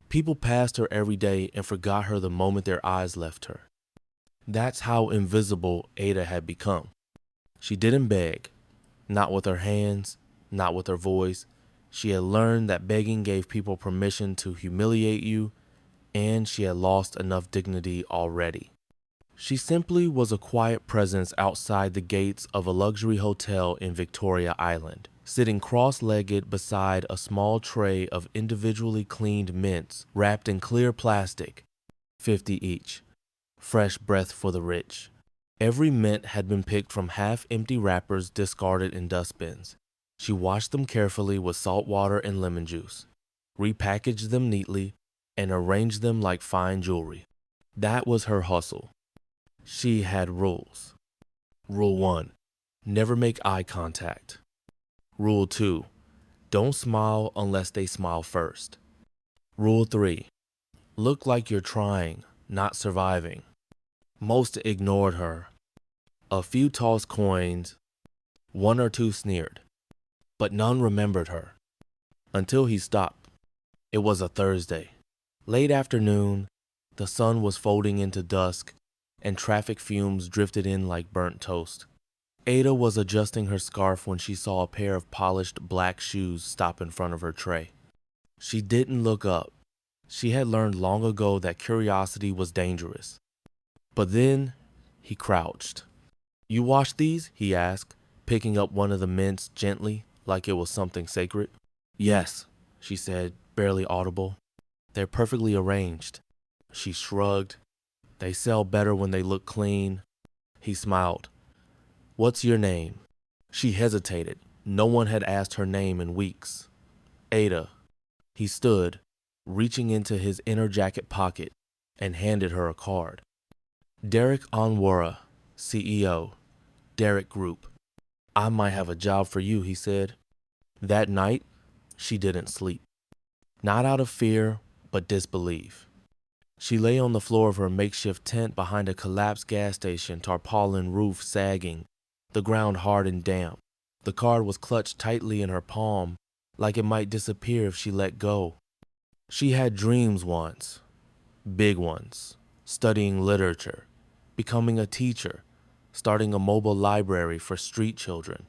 People passed her every day and forgot her the moment their eyes left her. That's how invisible Ada had become. She didn't beg, not with her hands, not with her voice. She had learned that begging gave people permission to humiliate you, and she had lost enough dignity already. She simply was a quiet presence outside the gates of a luxury hotel in Victoria Island, sitting cross-legged beside a small tray of individually cleaned mints wrapped in clear plastic, 50 each. Fresh breath for the rich. Every mint had been picked from half-empty wrappers discarded in dustbins. She washed them carefully with salt water and lemon juice, repackaged them neatly, and arranged them like fine jewelry. That was her hustle. She had rules. Rule 1. Never make eye contact. Rule 2. Don't smile unless they smile first. Rule 3. Look like you're trying, not surviving. Most ignored her. A few tossed coins, one or two sneered, but none remembered her. Until he stopped. It was a Thursday. Late afternoon, the sun was folding into dusk, and traffic fumes drifted in like burnt toast. Ada was adjusting her scarf when she saw a pair of polished black shoes stop in front of her tray. She didn't look up. She had learned long ago that curiosity was dangerous. But then, he crouched. "You wash these?" he asked, picking up one of the mints gently, like it was something sacred. "Yes," she said, barely audible. "They're perfectly arranged." She shrugged. "They sell better when they look clean." He smiled. "What's your name?" She hesitated. No one had asked her name in weeks. "Ada." He stood, reaching into his inner jacket pocket, and handed her a card. "Derek Onwara, CEO, Derek Group. I might have a job for you," he said. That night, she didn't sleep. Not out of fear, but disbelief. She lay on the floor of her makeshift tent behind a collapsed gas station, tarpaulin roof sagging, the ground hard and damp. The card was clutched tightly in her palm, like it might disappear if she let go. She had dreams once, big ones, studying literature, becoming a teacher, starting a mobile library for street children.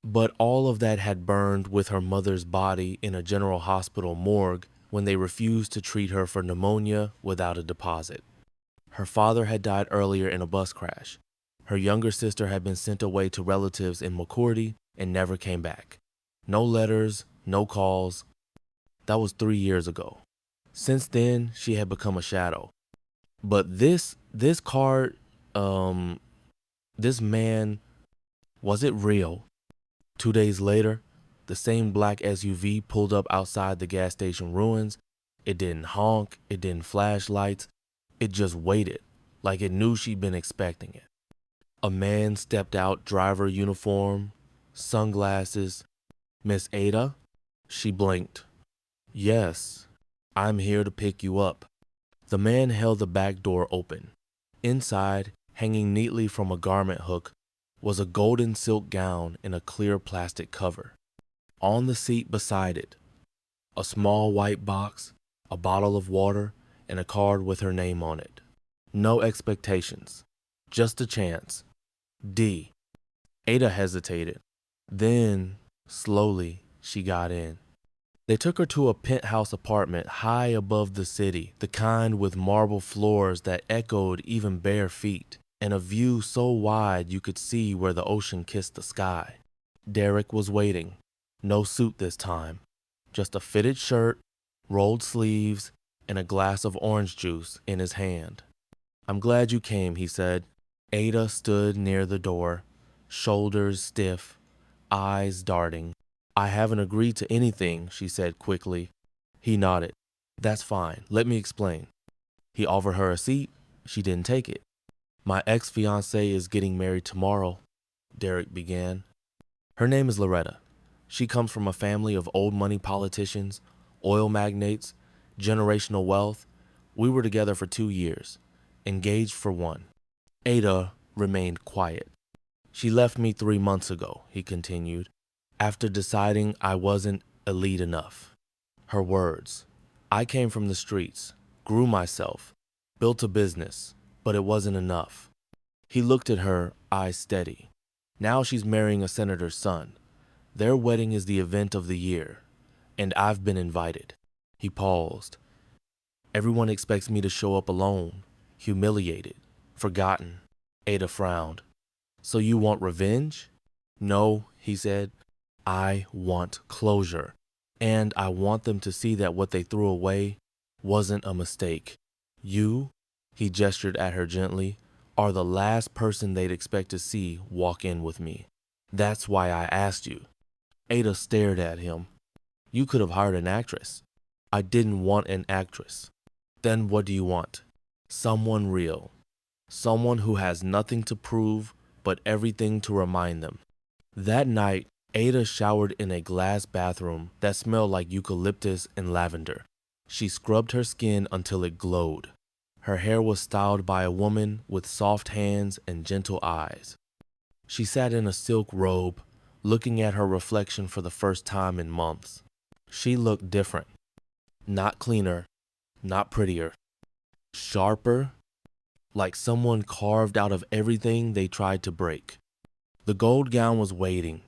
But all of that had burned with her mother's body in a general hospital morgue when they refused to treat her for pneumonia without a deposit. Her father had died earlier in a bus crash. Her younger sister had been sent away to relatives in McCourty and never came back. No letters, no calls. That was 3 years ago. Since then, she had become a shadow. But this card, this man, was it real? 2 days later, the same black SUV pulled up outside the gas station ruins. It didn't honk, it didn't flash lights. It just waited, like it knew she'd been expecting it. A man stepped out, driver uniform, sunglasses. "Miss Ada?" She blinked. "Yes, I'm here to pick you up." The man held the back door open. Inside, hanging neatly from a garment hook, was a golden silk gown in a clear plastic cover. On the seat beside it, a small white box, a bottle of water, and a card with her name on it. No expectations, just a chance. D. Ada hesitated. Then, slowly, she got in. They took her to a penthouse apartment high above the city, the kind with marble floors that echoed even bare feet, and a view so wide you could see where the ocean kissed the sky. Derek was waiting. No suit this time, just a fitted shirt, rolled sleeves, and a glass of orange juice in his hand. "I'm glad you came," he said. Ada stood near the door, shoulders stiff, eyes darting. "I haven't agreed to anything," she said quickly. He nodded. "That's fine. Let me explain." He offered her a seat. She didn't take it. "My ex-fiancée is getting married tomorrow," Derek began. "Her name is Loretta. She comes from a family of old money politicians, oil magnates, generational wealth. We were together for 2 years, engaged for 1. Ada remained quiet. "She left me 3 months ago," he continued, "after deciding I wasn't elite enough." Her words, I came from the streets, grew myself, built a business, but it wasn't enough. He looked at her, eyes steady. Now she's marrying a senator's son. Their wedding is the event of the year, and I've been invited. He paused. Everyone expects me to show up alone, humiliated, forgotten. Ada frowned. So you want revenge? No, he said. I want closure. And I want them to see that what they threw away wasn't a mistake. You, he gestured at her gently, are the last person they'd expect to see walk in with me. That's why I asked you. Ada stared at him. You could have hired an actress. I didn't want an actress. Then what do you want? Someone real. Someone who has nothing to prove but everything to remind them. That night, Ada showered in a glass bathroom that smelled like eucalyptus and lavender. She scrubbed her skin until it glowed. Her hair was styled by a woman with soft hands and gentle eyes. She sat in a silk robe, looking at her reflection for the first time in months. She looked different. Not cleaner, not prettier. Sharper, like someone carved out of everything they tried to break. The gold gown was waiting.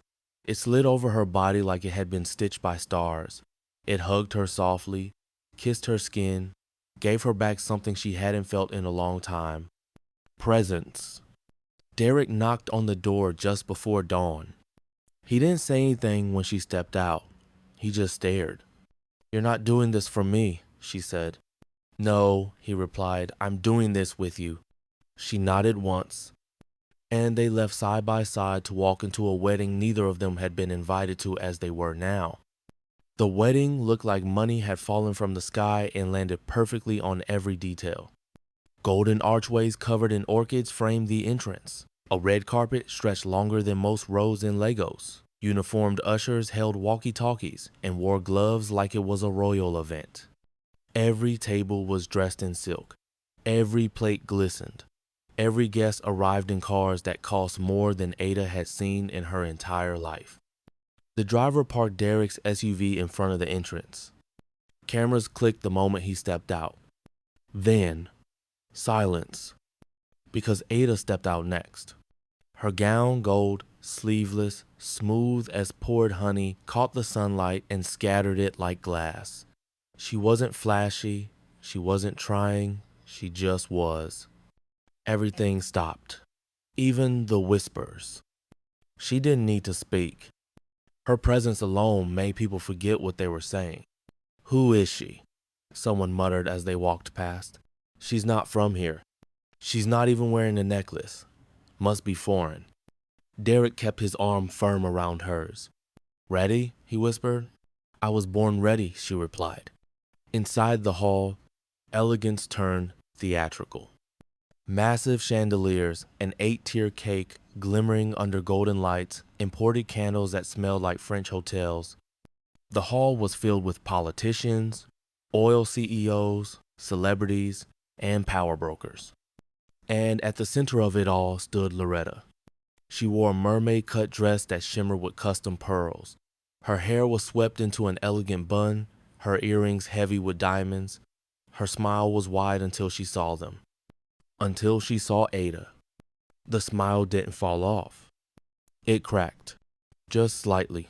It slid over her body like it had been stitched by stars. It hugged her softly, kissed her skin, gave her back something she hadn't felt in a long time. Presence. Derek knocked on the door just before dawn. He didn't say anything when she stepped out. He just stared. You're not doing this for me, she said. No, he replied, I'm doing this with you. She nodded once, and they left side by side to walk into a wedding neither of them had been invited to as they were now. The wedding looked like money had fallen from the sky and landed perfectly on every detail. Golden archways covered in orchids framed the entrance. A red carpet stretched longer than most rows in Legos. Uniformed ushers held walkie-talkies and wore gloves like it was a royal event. Every table was dressed in silk. Every plate glistened. Every guest arrived in cars that cost more than Ada had seen in her entire life. The driver parked Derek's SUV in front of the entrance. Cameras clicked the moment he stepped out. Then, silence, because Ada stepped out next. Her gown, gold, sleeveless, smooth as poured honey, caught the sunlight and scattered it like glass. She wasn't flashy, she wasn't trying, she just was. Everything stopped, even the whispers. She didn't need to speak. Her presence alone made people forget what they were saying. Who is she? Someone muttered as they walked past. She's not from here. She's not even wearing a necklace. Must be foreign. Derek kept his arm firm around hers. Ready? He whispered. I was born ready, she replied. Inside the hall, elegance turned theatrical. Massive chandeliers, an 8-tier cake glimmering under golden lights, imported candles that smelled like French hotels. The hall was filled with politicians, oil CEOs, celebrities, and power brokers. And at the center of it all stood Loretta. She wore a mermaid-cut dress that shimmered with custom pearls. Her hair was swept into an elegant bun, her earrings heavy with diamonds. Her smile was wide until she saw them. Until she saw Ada. The smile didn't fall off. It cracked, just slightly,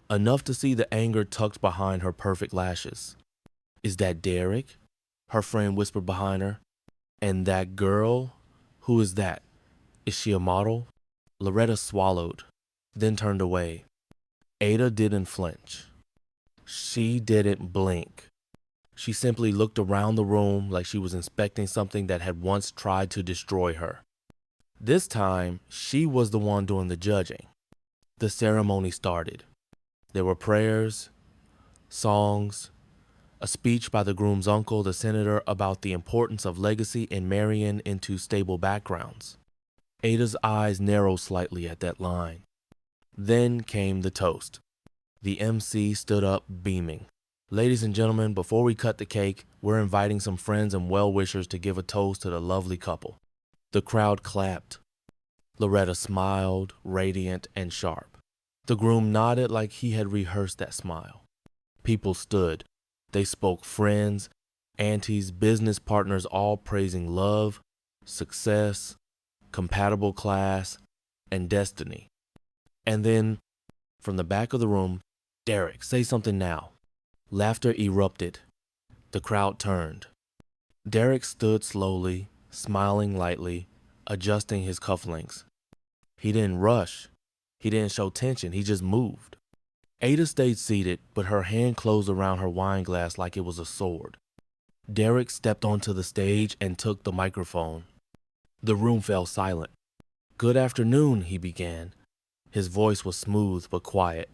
enough to see the anger tucked behind her perfect lashes. Is that Derek? Her friend whispered behind her. And that girl? Who is that? Is she a model? Loretta swallowed, then turned away. Ada didn't flinch. She didn't blink. She simply looked around the room like she was inspecting something that had once tried to destroy her. This time, she was the one doing the judging. The ceremony started. There were prayers, songs, a speech by the groom's uncle, the senator, about the importance of legacy and marrying into stable backgrounds. Ada's eyes narrowed slightly at that line. Then came the toast. The MC stood up, beaming. Ladies and gentlemen, before we cut the cake, we're inviting some friends and well-wishers to give a toast to the lovely couple. The crowd clapped. Loretta smiled, radiant and sharp. The groom nodded like he had rehearsed that smile. People stood. They spoke friends, aunties, business partners, all praising love, success, compatible class, and destiny. And then, from the back of the room, Derek, say something now. Laughter erupted. The crowd turned. Derek stood slowly, smiling lightly, adjusting his cufflinks. He didn't rush. He didn't show tension. He just moved. Ada stayed seated, but her hand closed around her wine glass like it was a sword. Derek stepped onto the stage and took the microphone. The room fell silent. "Good afternoon," he began. His voice was smooth but quiet.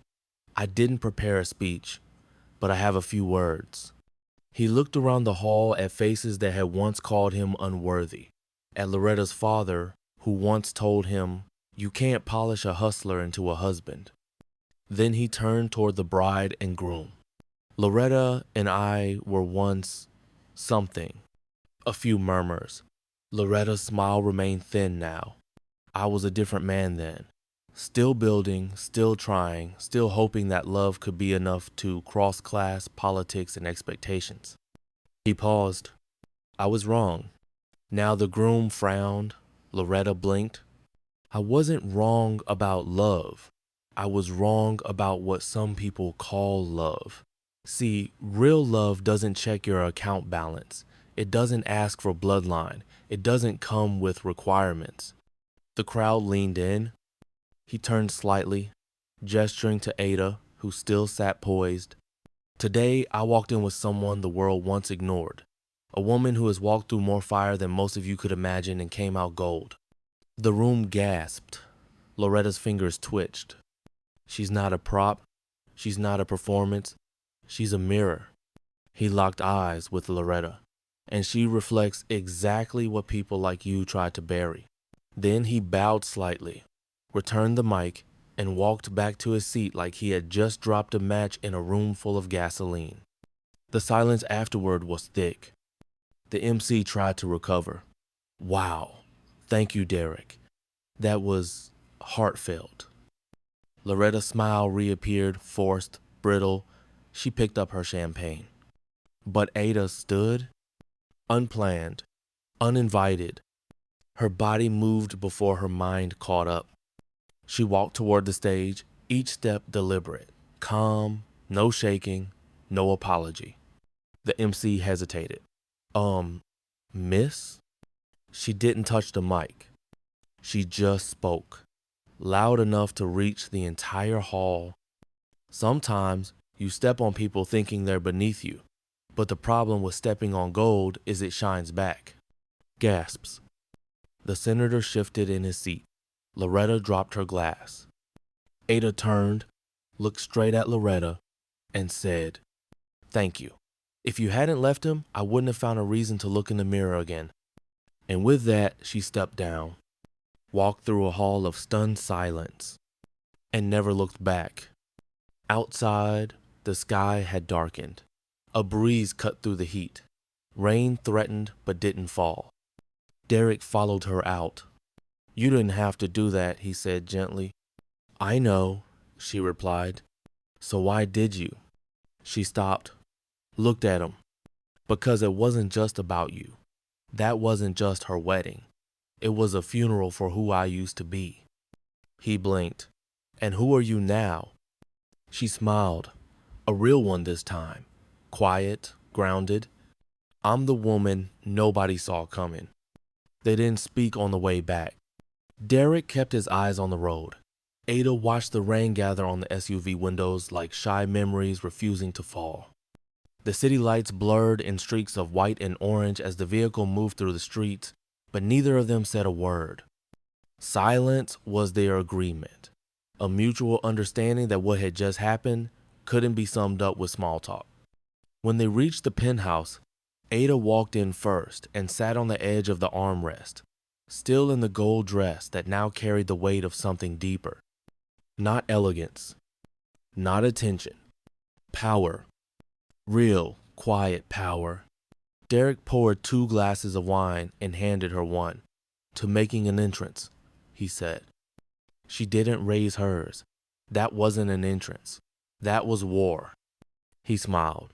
"I didn't prepare a speech, but I have a few words." He looked around the hall at faces that had once called him unworthy, at Loretta's father, who once told him, "You can't polish a hustler into a husband." Then he turned toward the bride and groom. "Loretta and I were once something." A few murmurs. Loretta's smile remained thin now. "I was a different man then. Still building, still trying, still hoping that love could be enough to cross class, politics, and expectations." He paused. "I was wrong." Now the groom frowned. Loretta blinked. "I wasn't wrong about love. I was wrong about what some people call love. See, real love doesn't check your account balance. It doesn't ask for bloodline. It doesn't come with requirements." The crowd leaned in. He turned slightly, gesturing to Ada, who still sat poised. "Today, I walked in with someone the world once ignored. A woman who has walked through more fire than most of you could imagine and came out gold." The room gasped. Loretta's fingers twitched. "She's not a prop. She's not a performance. She's a mirror." He locked eyes with Loretta, "And she reflects exactly what people like you tried to bury." Then he bowed slightly, returned the mic, and walked back to his seat like he had just dropped a match in a room full of gasoline. The silence afterward was thick. The MC tried to recover. "Wow. Thank you, Derek. That was heartfelt." Loretta's smile reappeared, forced, brittle. She picked up her champagne. But Ada stood, unplanned, uninvited. Her body moved before her mind caught up. She walked toward the stage, each step deliberate, calm, no shaking, no apology. The MC hesitated. Miss?" She didn't touch the mic. She just spoke, loud enough to reach the entire hall. "Sometimes you step on people thinking they're beneath you, but the problem with stepping on gold is it shines back." Gasps. The senator shifted in his seat. Loretta dropped her glass. Ada turned, looked straight at Loretta, and said, "Thank you. If you hadn't left him, I wouldn't have found a reason to look in the mirror again." And with that, she stepped down, walked through a hall of stunned silence, and never looked back. Outside, the sky had darkened. A breeze cut through the heat. Rain threatened but didn't fall. Derek followed her out. "You didn't have to do that," he said gently. "I know," she replied. "So why did you?" She stopped, looked at him. "Because it wasn't just about you. That wasn't just her wedding. It was a funeral for who I used to be." He blinked. "And who are you now?" She smiled, a real one this time, quiet, grounded. "I'm the woman nobody saw coming." They didn't speak on the way back. Derek kept his eyes on the road. Ada watched the rain gather on the SUV windows like shy memories refusing to fall. The city lights blurred in streaks of white and orange as the vehicle moved through the streets, but neither of them said a word. Silence was their agreement, a mutual understanding that what had just happened couldn't be summed up with small talk. When they reached the penthouse, Ada walked in first and sat on the edge of the armrest, still in the gold dress that now carried the weight of something deeper. Not elegance, not attention, power, real, quiet power. Derek poured 2 glasses of wine and handed her one. "To making an entrance," he said. She didn't raise hers. That wasn't an entrance. That was war. He smiled.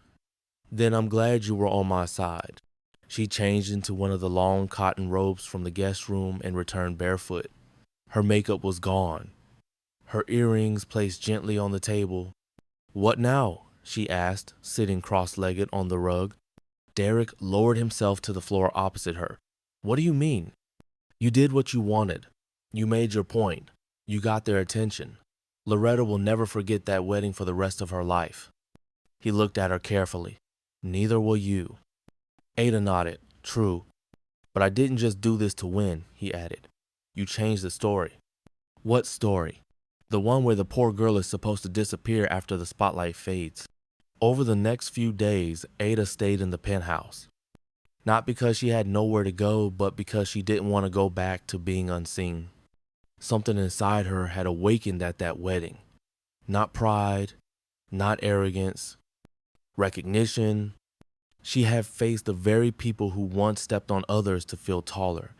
Then I'm glad you were on my side. She changed into one of the long cotton robes from the guest room and returned barefoot. Her makeup was gone. Her earrings placed gently on the table. What now? She asked, sitting cross-legged on the rug. Derek lowered himself to the floor opposite her. What do you mean? You did what you wanted. You made your point. You got their attention. Loretta will never forget that wedding for the rest of her life. He looked at her carefully. Neither will you. Ada nodded. True. But I didn't just do this to win, he added. You changed the story. What story? The one where the poor girl is supposed to disappear after the spotlight fades. Over the next few days, Ada stayed in the penthouse. Not because she had nowhere to go, but because she didn't want to go back to being unseen. Something inside her had awakened at that wedding. Not pride, not arrogance, recognition. She had faced the very people who once stepped on others to feel taller,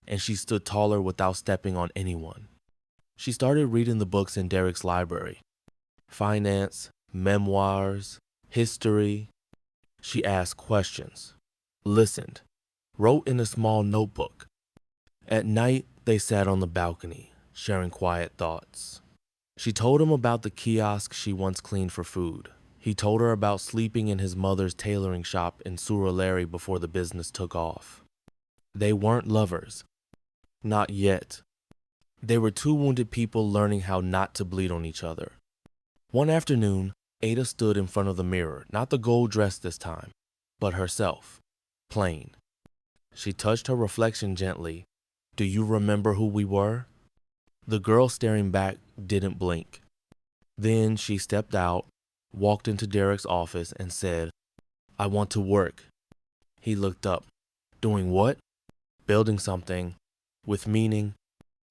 and she stood taller without stepping on anyone. She started reading the books in Derek's library. Finance, memoirs, history. She asked questions, listened, wrote in a small notebook. At night, they sat on the balcony, sharing quiet thoughts. She told him about the kiosk she once cleaned for food. He told her about sleeping in his mother's tailoring shop in Surulere before the business took off. They weren't lovers. Not yet. They were two wounded people learning how not to bleed on each other. One afternoon, Ada stood in front of the mirror, not the gold dress this time, but herself, plain. She touched her reflection gently. Do you remember who we were? The girl staring back didn't blink. Then she stepped out, walked into Derek's office and said, I want to work. He looked up. Doing what? Building something. With meaning.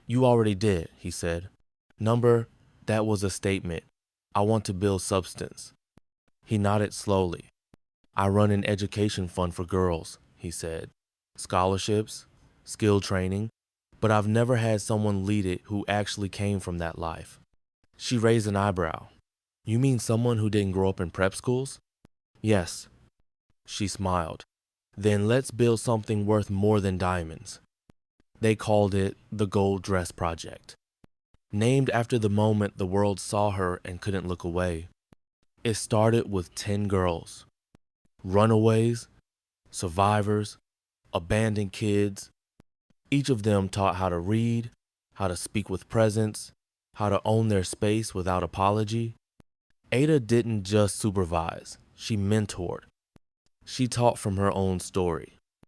You already did, he said. Number, that was a statement. I want to build substance. He nodded slowly. I run an education fund for girls, he said. Scholarships, skill training, but I've never had someone lead it who actually came from that life. She raised an eyebrow. You mean someone who didn't grow up in prep schools? Yes. She smiled. Then let's build something worth more than diamonds. They called it the Gold Dress Project, named after the moment the world saw her and couldn't look away. It started with 10 girls. Runaways, survivors, abandoned kids. Each of them taught how to read, how to speak with presence, how to own their space without apology. Ada didn't just supervise, she mentored. She taught from her own story.